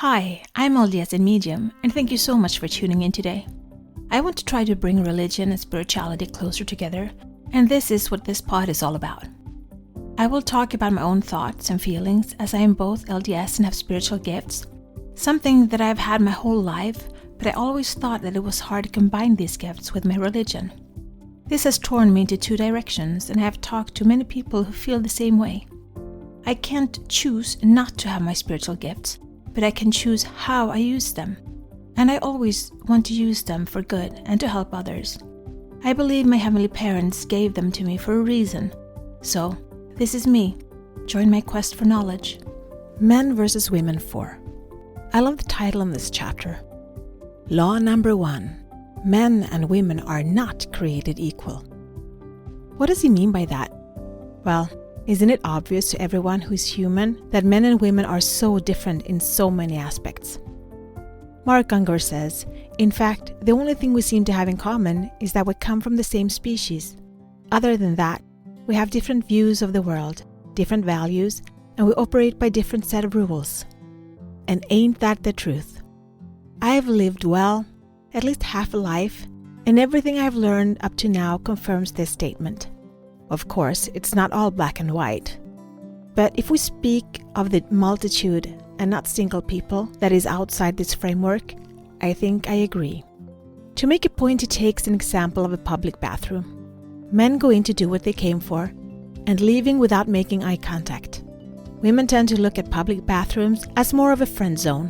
Hi, I'm LDS in Medium, and thank you so much for tuning in today. I want to try to bring religion and spirituality closer together, and this is what this pod is all about. I will talk about my own thoughts and feelings as I am both LDS and have spiritual gifts, something that I've had my whole life, but I always thought that it was hard to combine these gifts with my religion. This has torn me into two directions, and I have talked to many people who feel the same way. I can't choose not to have my spiritual gifts, but I can choose how I use them. And I always want to use them for good and to help others. I believe my heavenly parents gave them to me for a reason. So, this is me. Join my quest for knowledge. Men versus Women 4. I love the title on this chapter. Law number 1. Men and women are not created equal. What does he mean by that? Well, isn't it obvious to everyone who is human that men and women are so different in so many aspects? Mark Unger says, in fact, the only thing we seem to have in common is that we come from the same species. Other than that, we have different views of the world, different values, and we operate by different set of rules. And ain't that the truth? I have lived well, at least half a life, and everything I've learned up to now confirms this statement. Of course, it's not all black and white. But if we speak of the multitude and not single people that is outside this framework, I think I agree. To make a point, he takes an example of a public bathroom. Men go in to do what they came for and leaving without making eye contact. Women tend to look at public bathrooms as more of a friend zone,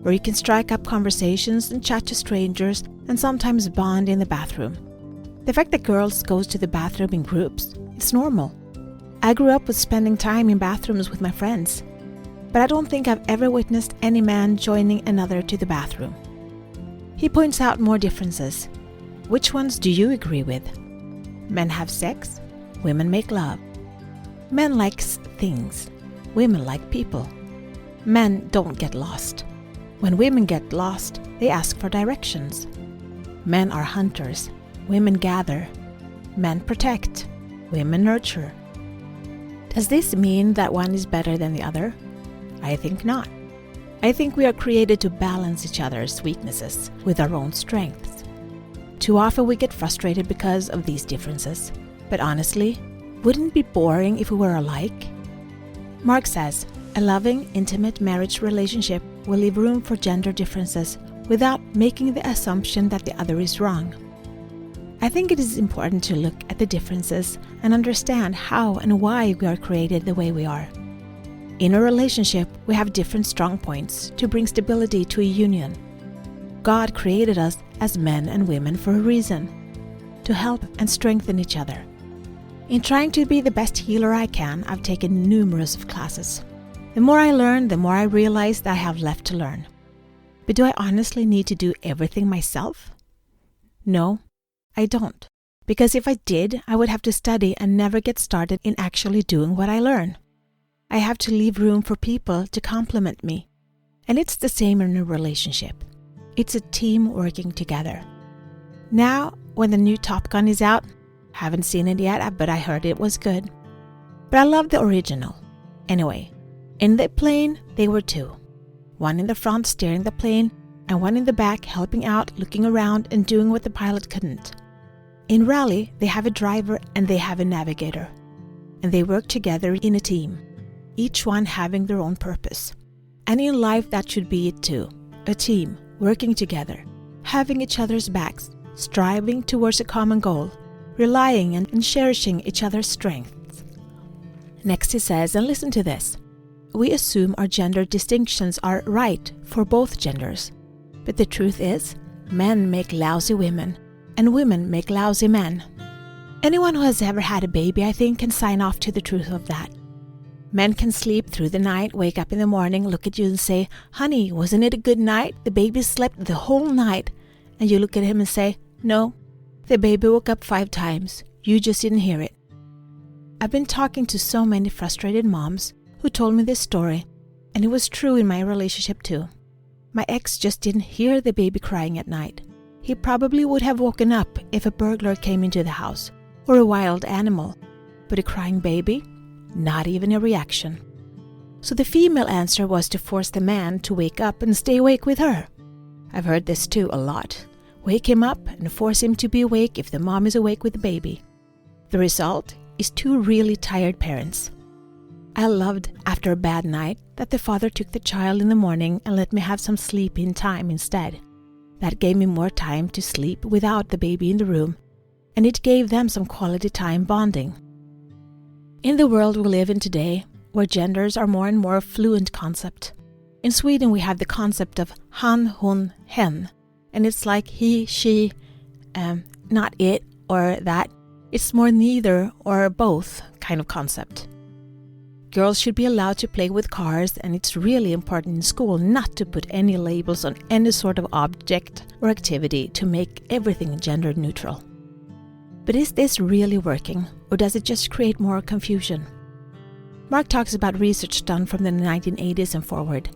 where you can strike up conversations and chat to strangers and sometimes bond in the bathroom. The fact that girls go to the bathroom in groups, it's normal. I grew up with spending time in bathrooms with my friends, but I don't think I've ever witnessed any man joining another to the bathroom. He points out more differences. Which ones do you agree with? Men have sex, women make love. Men like things, women like people. Men don't get lost. When women get lost, they ask for directions. Men are hunters. Women gather. Men protect. Women nurture. Does this mean that one is better than the other? I think not. I think we are created to balance each other's weaknesses with our own strengths. Too often we get frustrated because of these differences. But honestly, wouldn't it be boring if we were alike? Mark says, a loving, intimate marriage relationship will leave room for gender differences without making the assumption that the other is wrong. I think it is important to look at the differences and understand how and why we are created the way we are. In a relationship, we have different strong points to bring stability to a union. God created us as men and women for a reason, to help and strengthen each other. In trying to be the best healer I can, I've taken numerous classes. The more I learn, the more I realize that I have left to learn. But do I honestly need to do everything myself? No, I don't. Because if I did, I would have to study and never get started in actually doing what I learn. I have to leave room for people to complement me. And it's the same in a relationship. It's a team working together. Now, when the new Top Gun is out, haven't seen it yet, but I heard it was good. But I love the original. Anyway, in the plane, they were two. One in the front steering the plane, and one in the back helping out, looking around, and doing what the pilot couldn't. In Rally, they have a driver and they have a navigator. And they work together in a team, each one having their own purpose. And in life, that should be it too. A team, working together, having each other's backs, striving towards a common goal, relying and cherishing each other's strengths. Next he says, and listen to this, we assume our gender distinctions are right for both genders. But the truth is, men make lousy women, and women make lousy men. Anyone who has ever had a baby, I think, can sign off to the truth of that. Men can sleep through the night, wake up in the morning, look at you and say, honey, wasn't it a good night? The baby slept the whole night. And you look at him and say, no, the baby woke up 5 times. You just didn't hear it. I've been talking to so many frustrated moms who told me this story, and it was true in my relationship too. My ex just didn't hear the baby crying at night. He probably would have woken up if a burglar came into the house, or a wild animal. But a crying baby? Not even a reaction. So the female answer was to force the man to wake up and stay awake with her. I've heard this too a lot. Wake him up and force him to be awake if the mom is awake with the baby. The result is two really tired parents. I loved, after a bad night, that the father took the child in the morning and let me have some sleep-in time instead. That gave me more time to sleep without the baby in the room, and it gave them some quality time bonding. In the world we live in today, where genders are more and more a fluent concept. In Sweden we have the concept of han, hon, hen, and it's like he, she, not it or that. It's more neither or both kind of concept. Girls should be allowed to play with cars, and it's really important in school not to put any labels on any sort of object or activity to make everything gender neutral. But is this really working, or does it just create more confusion? Mark talks about research done from the 1980s and forward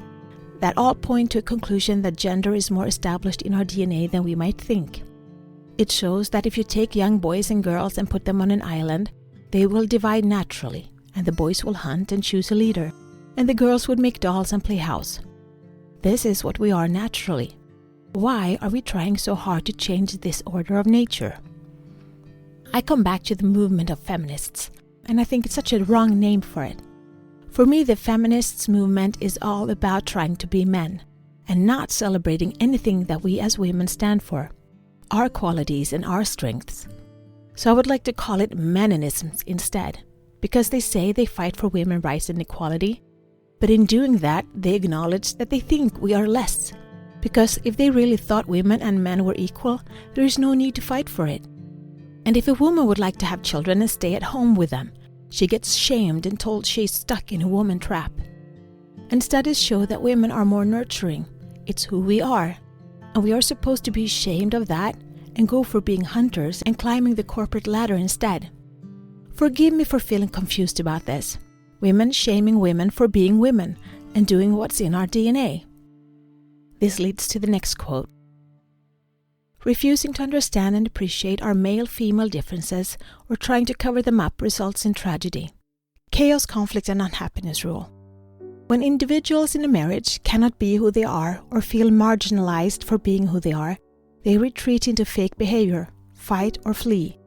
that all point to a conclusion that gender is more established in our DNA than we might think. It shows that if you take young boys and girls and put them on an island, they will divide naturally, and the boys will hunt and choose a leader, and the girls would make dolls and play house. This is what we are naturally. Why are we trying so hard to change this order of nature? I come back to the movement of feminists, and I think it's such a wrong name for it. For me, the feminists movement is all about trying to be men, and not celebrating anything that we as women stand for, our qualities and our strengths. So I would like to call it meninisms instead, because they say they fight for women's rights and equality, but in doing that, they acknowledge that they think we are less, because if they really thought women and men were equal, there is no need to fight for it. And if a woman would like to have children and stay at home with them, she gets shamed and told she's stuck in a woman trap. And studies show that women are more nurturing. It's who we are. And we are supposed to be ashamed of that and go for being hunters and climbing the corporate ladder instead. Forgive me for feeling confused about this. Women shaming women for being women and doing what's in our DNA. This leads to the next quote. Refusing to understand and appreciate our male-female differences or trying to cover them up results in tragedy. Chaos, conflict, and unhappiness rule. When individuals in a marriage cannot be who they are or feel marginalized for being who they are, they retreat into fake behavior, fight, or flee.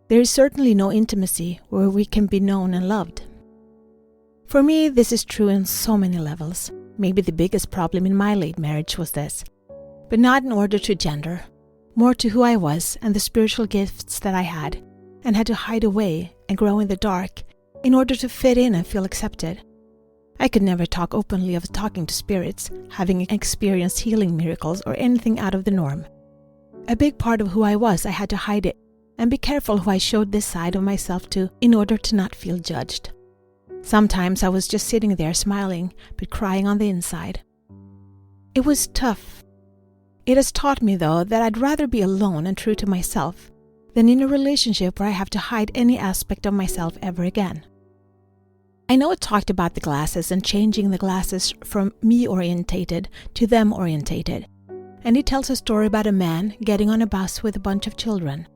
There is certainly no intimacy where we can be known and loved. For me, this is true in so many levels. Maybe the biggest problem in my late marriage was this, but not in order to gender. More to who I was and the spiritual gifts that I had, and had to hide away and grow in the dark in order to fit in and feel accepted. I could never talk openly of talking to spirits, having experienced healing miracles or anything out of the norm. A big part of who I was, I had to hide it and be careful who I showed this side of myself to in order to not feel judged. Sometimes I was just sitting there smiling but crying on the inside. It was tough. It has taught me, though, that I'd rather be alone and true to myself than in a relationship where I have to hide any aspect of myself ever again. I know it talked about the glasses and changing the glasses from me-orientated to them-orientated, and it tells a story about a man getting on a bus with a bunch of children,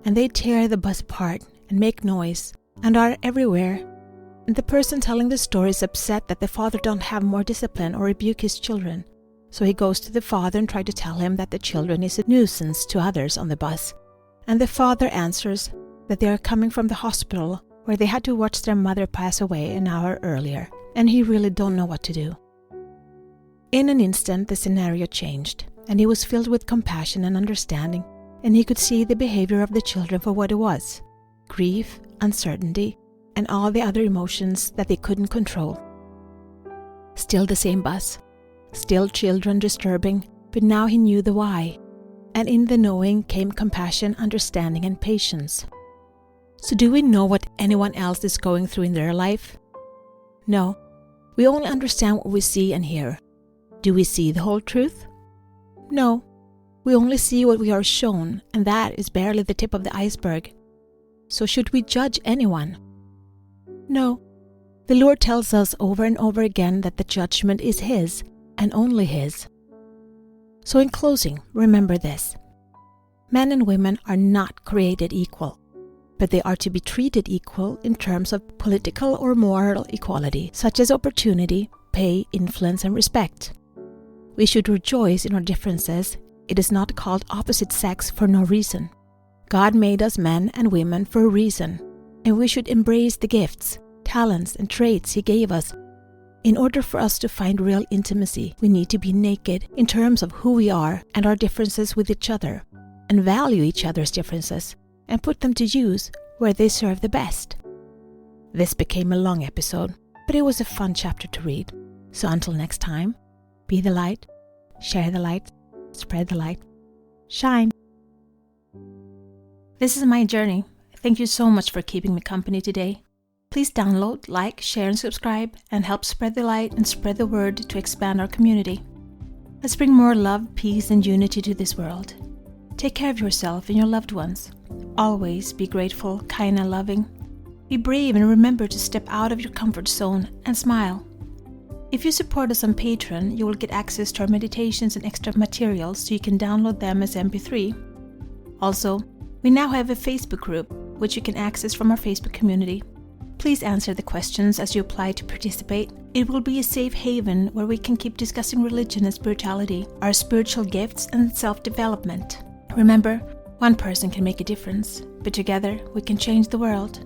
and they tear the bus apart and make noise and are everywhere, and the person telling the story is upset that the father don't have more discipline or rebuke his children. So he goes to the father and tries to tell him that the children is a nuisance to others on the bus. And the father answers that they are coming from the hospital where they had to watch their mother pass away an hour earlier, and he really don't know what to do. In an instant, the scenario changed, and he was filled with compassion and understanding, and he could see the behavior of the children for what it was: grief, uncertainty, and all the other emotions that they couldn't control. Still the same bus. Still children disturbing, but now he knew the why. And in the knowing came compassion, understanding, and patience. So do we know what anyone else is going through in their life? No. We only understand what we see and hear. Do we see the whole truth? No. We only see what we are shown, and that is barely the tip of the iceberg. So should we judge anyone? No. The Lord tells us over and over again that the judgment is His, and only His. So in closing, remember this. Men and women are not created equal. but they are to be treated equal in terms of political or moral equality, such as opportunity, pay, influence, and respect. We should rejoice in our differences. It is not called opposite sex for no reason. God made us men and women for a reason, and we should embrace the gifts, talents, and traits He gave us. In order for us to find real intimacy, we need to be naked in terms of who we are and our differences with each other, and value each other's differences, and put them to use where they serve the best. This became a long episode, but it was a fun chapter to read. So until next time, be the light, share the light, spread the light, shine. This is my journey. Thank you so much for keeping me company today. Please download, like, share, and subscribe, and help spread the light and spread the word to expand our community. Let's bring more love, peace, and unity to this world. Take care of yourself and your loved ones. Always be grateful, kind, and loving. Be brave and remember to step out of your comfort zone and smile. If you support us on Patreon, you will get access to our meditations and extra materials so you can download them as MP3. Also, we now have a Facebook group, which you can access from our Facebook community. Please answer the questions as you apply to participate. It will be a safe haven where we can keep discussing religion and spirituality, our spiritual gifts, and self-development. Remember, one person can make a difference, but together we can change the world.